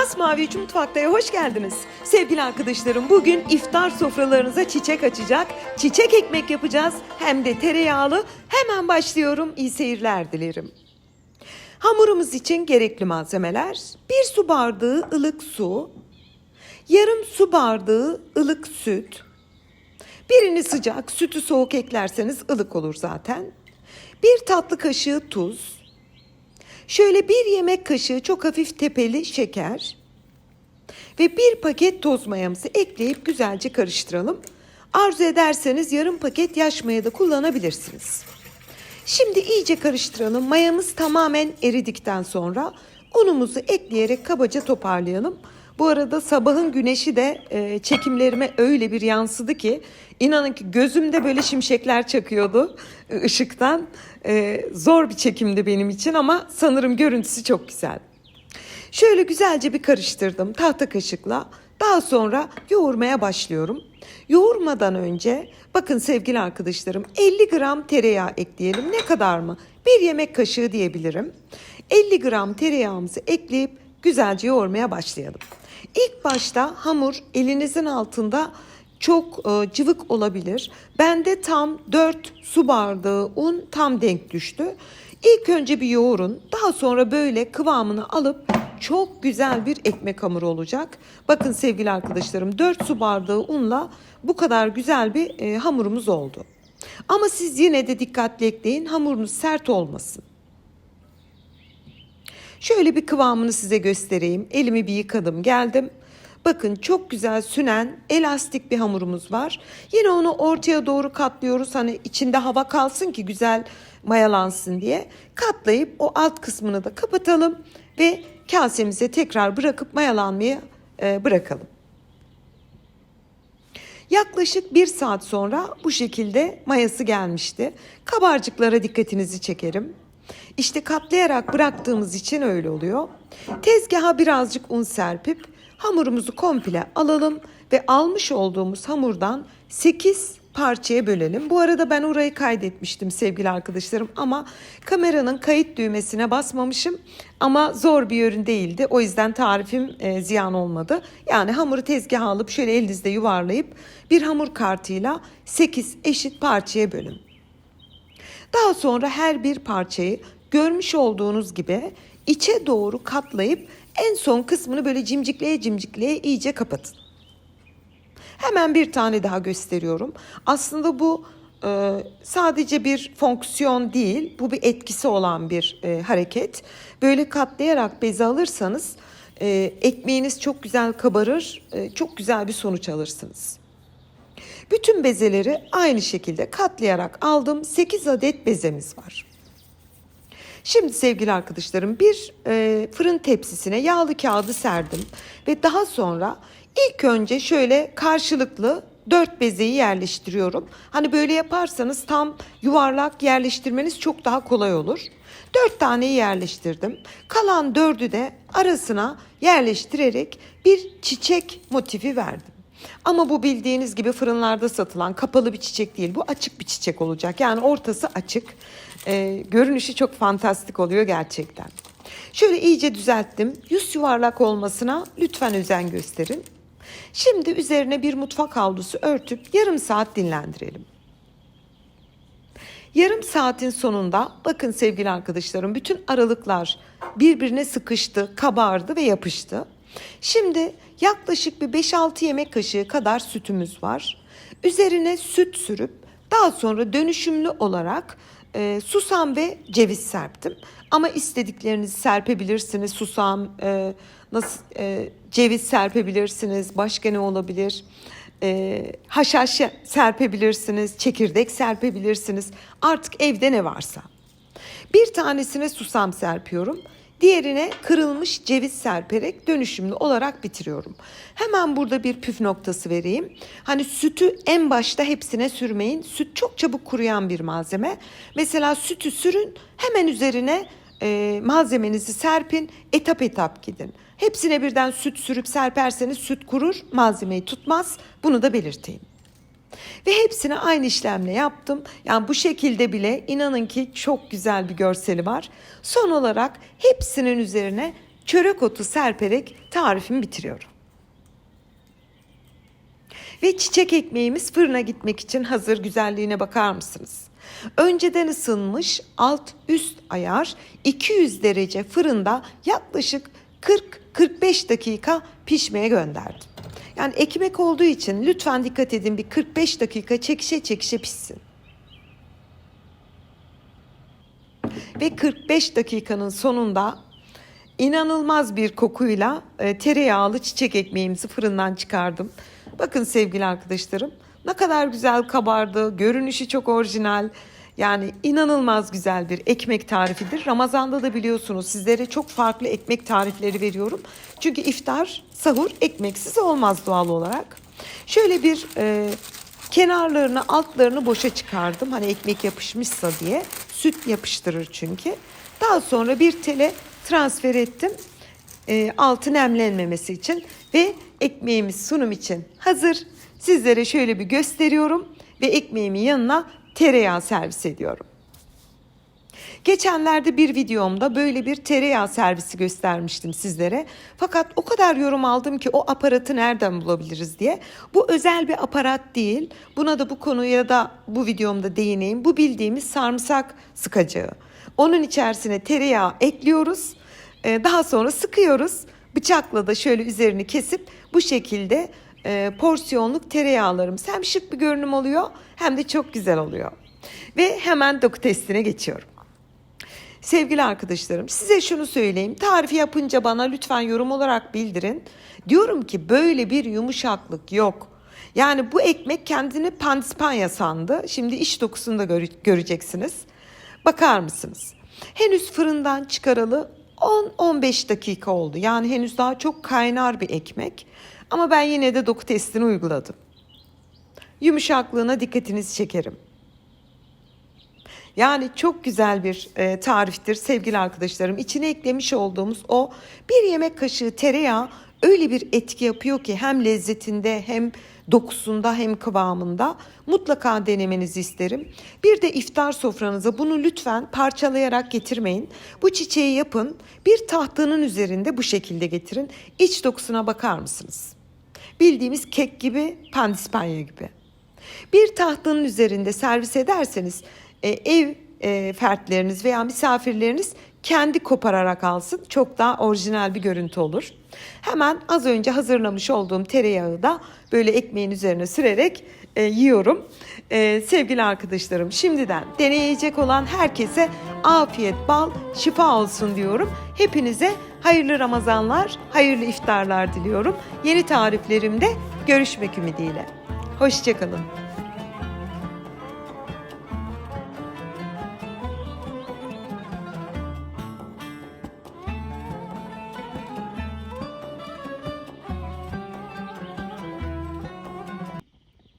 Masmavi Mutfakta'ya hoş geldiniz. Sevgili arkadaşlarım, bugün iftar sofralarınıza çiçek açacak, çiçek ekmek yapacağız. Hem de tereyağlı. Hemen başlıyorum. İyi seyirler dilerim. Hamurumuz için gerekli malzemeler: 1 su bardağı ılık su, yarım su bardağı ılık süt. Birini sıcak, sütü soğuk eklerseniz ılık olur zaten. 1 tatlı kaşığı tuz. Şöyle 1 yemek kaşığı çok hafif tepeli şeker ve 1 paket toz mayamızı ekleyip güzelce karıştıralım. Arzu ederseniz yarım paket yaş maya da kullanabilirsiniz. Şimdi iyice karıştıralım. Mayamız tamamen eridikten sonra unumuzu ekleyerek kabaca toparlayalım. Bu arada sabahın güneşi de çekimlerime öyle bir yansıdı ki inanın ki gözümde böyle şimşekler çakıyordu ışıktan. Zor bir çekimdi benim için ama sanırım görüntüsü çok güzel. Şöyle güzelce bir karıştırdım tahta kaşıkla. Daha sonra yoğurmaya başlıyorum. Yoğurmadan önce bakın sevgili arkadaşlarım, 50 gram tereyağı ekleyelim. Ne kadar mı? 1 yemek kaşığı diyebilirim. 50 gram tereyağımızı ekleyip güzelce yoğurmaya başlayalım. İlk başta hamur elinizin altında çok cıvık olabilir. Bende tam 4 su bardağı un tam denk düştü. İlk önce bir yoğurun. Daha sonra böyle kıvamını alıp çok güzel bir ekmek hamuru olacak. Bakın sevgili arkadaşlarım, 4 su bardağı unla bu kadar güzel bir hamurumuz oldu. Ama siz yine de dikkatli ekleyin, hamurunuz sert olmasın. Şöyle bir kıvamını size göstereyim. Elimi bir yıkadım, geldim. Bakın çok güzel sünen elastik bir hamurumuz var. Yine onu ortaya doğru katlıyoruz. Hani içinde hava kalsın ki güzel mayalansın diye. Katlayıp o alt kısmını da kapatalım ve kasemize tekrar bırakıp mayalanmaya bırakalım. Yaklaşık 1 saat sonra bu şekilde mayası gelmişti. Kabarcıklara dikkatinizi çekerim. İşte katlayarak bıraktığımız için öyle oluyor. Tezgaha birazcık un serpip hamurumuzu komple alalım ve almış olduğumuz hamurdan 8 parçaya bölelim. Bu arada ben orayı kaydetmiştim sevgili arkadaşlarım ama kameranın kayıt düğmesine basmamışım. Ama zor bir ürün değildi. O yüzden tarifim ziyan olmadı. Yani hamuru tezgaha alıp şöyle elinizde yuvarlayıp bir hamur kartıyla 8 eşit parçaya bölün. Daha sonra her bir parçayı görmüş olduğunuz gibi içe doğru katlayıp en son kısmını böyle cimcikleye cimcikleye iyice kapatın. Hemen bir tane daha gösteriyorum. Aslında bu sadece bir fonksiyon değil, bu bir etkisi olan bir hareket. Böyle katlayarak beze alırsanız ekmeğiniz çok güzel kabarır, çok güzel bir sonuç alırsınız. Bütün bezeleri aynı şekilde katlayarak aldım. 8 adet bezemiz var. Şimdi sevgili arkadaşlarım, bir fırın tepsisine yağlı kağıdı serdim ve daha sonra ilk önce şöyle karşılıklı 4 bezeyi yerleştiriyorum. Hani böyle yaparsanız tam yuvarlak yerleştirmeniz çok daha kolay olur. 4 taneyi yerleştirdim. Kalan 4'ü de arasına yerleştirerek bir çiçek motifi verdim. Ama bu bildiğiniz gibi fırınlarda satılan kapalı bir çiçek değil. Bu açık bir çiçek olacak. Yani ortası açık. Görünüşü çok fantastik oluyor gerçekten. Şöyle iyice düzelttim. Yüz yuvarlak olmasına lütfen özen gösterin. Şimdi üzerine bir mutfak havlusu örtüp yarım saat dinlendirelim. Yarım saatin sonunda bakın sevgili arkadaşlarım, bütün aralıklar birbirine sıkıştı, kabardı ve yapıştı. Şimdi yaklaşık bir 5-6 yemek kaşığı kadar sütümüz var. Üzerine süt sürüp daha sonra dönüşümlü olarak susam ve ceviz serptim. Ama istediklerinizi serpebilirsiniz. Susam, ceviz serpebilirsiniz. Başka ne olabilir? Haşhaş serpebilirsiniz. Çekirdek serpebilirsiniz. Artık evde ne varsa. Bir tanesine susam serpiyorum. Diğerine kırılmış ceviz serperek dönüşümlü olarak bitiriyorum. Hemen burada bir püf noktası vereyim. Hani sütü en başta hepsine sürmeyin. Süt çok çabuk kuruyan bir malzeme. Mesela sütü sürün, hemen üzerine malzemenizi serpin, etap etap gidin. Hepsine birden süt sürüp serperseniz süt kurur, malzemeyi tutmaz. Bunu da belirteyim. Ve hepsini aynı işlemle yaptım. Yani bu şekilde bile inanın ki çok güzel bir görseli var. Son olarak hepsinin üzerine çörek otu serperek tarifimi bitiriyorum. Ve çiçek ekmeğimiz fırına gitmek için hazır. Güzelliğine bakar mısınız? Önceden ısınmış alt üst ayar 200 derece fırında yaklaşık 40-45 dakika pişmeye gönderdim. Yani ekmek olduğu için lütfen dikkat edin, bir 45 dakika çekişe çekişe pişsin. Ve 45 dakikanın sonunda inanılmaz bir kokuyla tereyağlı çiçek ekmeğimizi fırından çıkardım. Bakın sevgili arkadaşlarım, ne kadar güzel kabardı. Görünüşü çok orijinal. Yani inanılmaz güzel bir ekmek tarifidir. Ramazan'da da biliyorsunuz sizlere çok farklı ekmek tarifleri veriyorum. Çünkü iftar, sahur ekmeksiz olmaz doğal olarak. Şöyle bir kenarlarını, altlarını boşa çıkardım. Hani ekmek yapışmışsa diye. Süt yapıştırır çünkü. Daha sonra bir tele transfer ettim. Altı nemlenmemesi için ve ekmeğimiz sunum için hazır. Sizlere şöyle bir gösteriyorum ve ekmeğimin yanına tereyağı servis ediyorum. Geçenlerde bir videomda böyle bir tereyağı servisi göstermiştim sizlere. Fakat o kadar yorum aldım ki o aparatı nereden bulabiliriz diye. Bu özel bir aparat değil. Buna da bu konuya da bu videomda değineyim. Bu bildiğimiz sarımsak sıkacağı. Onun içerisine tereyağı ekliyoruz. Daha sonra sıkıyoruz. Bıçakla da şöyle üzerini kesip bu şekilde porsiyonluk tereyağlarımız hem şık bir görünüm oluyor hem de çok güzel oluyor. Ve hemen doku testine geçiyorum. Sevgili arkadaşlarım, size şunu söyleyeyim. Tarifi yapınca bana lütfen yorum olarak bildirin. Diyorum ki böyle bir yumuşaklık yok. Yani bu ekmek kendini pandispanya sandı. Şimdi iç dokusunu da göreceksiniz. Bakar mısınız? Henüz fırından çıkaralı 10-15 dakika oldu. Yani henüz daha çok kaynar bir ekmek. Ama ben yine de doku testini uyguladım. Yumuşaklığına dikkatinizi çekerim. Yani çok güzel bir tariftir sevgili arkadaşlarım. İçine eklemiş olduğumuz o bir yemek kaşığı tereyağı öyle bir etki yapıyor ki hem lezzetinde hem dokusunda hem kıvamında. Mutlaka denemenizi isterim. Bir de iftar sofranıza bunu lütfen parçalayarak getirmeyin. Bu çiçeği yapın, bir tahtanın üzerinde bu şekilde getirin. İç dokusuna bakar mısınız? Bildiğimiz kek gibi, pandispanya gibi. Bir tahtanın üzerinde servis ederseniz ev fertleriniz veya misafirleriniz kendi kopararak alsın. Çok daha orijinal bir görüntü olur. Hemen az önce hazırlamış olduğum tereyağı da böyle ekmeğin üzerine sürerek yiyorum. Sevgili arkadaşlarım, şimdiden deneyecek olan herkese afiyet, bal, şifa olsun diyorum. Hepinize hayırlı Ramazanlar, hayırlı iftarlar diliyorum. Yeni tariflerimde görüşmek ümidiyle. Hoşça kalın.